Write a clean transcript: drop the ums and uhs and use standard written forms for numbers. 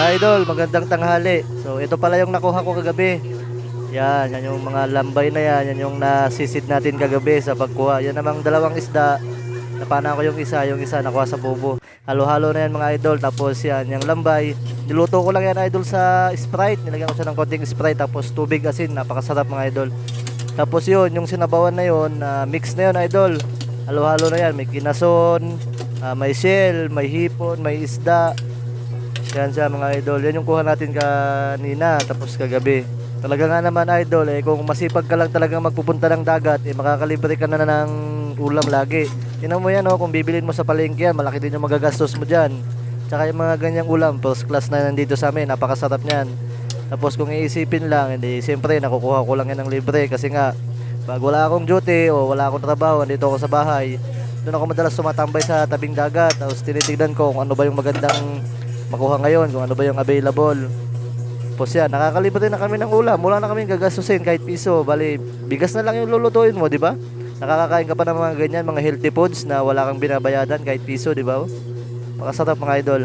Idol, magandang tanghali. So, ito pala yung nakuha ko kagabi. Yan yung mga lambay na yan. Yan yung nasisid natin kagabi sa pagkuha. Yan namang dalawang isda. Napana ko yung isa nakuha sa bubo. Halo-halo na yan mga idol. Tapos yan, yung lambay. Niluto ko lang yan idol sa Sprite. Nilagyan ko siya ng konting Sprite. Tapos tubig asin. Napakasarap mga idol. Tapos yun, yung sinabawan na yun, mix na yun idol. Halo-halo na yan. May kinason, may shell, may hipon, may isda. Yan siya mga idol. Yan yung kuha natin kanina tapos kagabi. Talaga nga naman idol kung masipag ka lang talagang magpupunta ng dagat makakalibre ka na ng ulam lagi. Tingnan mo yan kung bibilin mo sa palengke yan, malaki din yung magagastos mo diyan. Tsaka yung mga ganyang ulam, first class na nandito sa amin, napakasarap niyan. Tapos kung iisipin lang, hindi siyempre nakukuha ko lang yan ng libre kasi nga pag wala akong duty o wala akong trabaho, andito ako sa bahay. Doon ako madalas tumatambay sa tabing dagat. Tapos tinitignan ko kung ano ba yung magandang makuha ngayon, kung ano ba yung available. Tapos yan, nakakalibre na kami ng ulam. Wala na kami gagastusin kahit piso. Bali, bigas na lang yung lulutuin mo, di ba? Nakakakain ka pa ng mga ganyan, mga healthy foods na wala kang binabayadan kahit piso, di ba? Makasarap mga idol.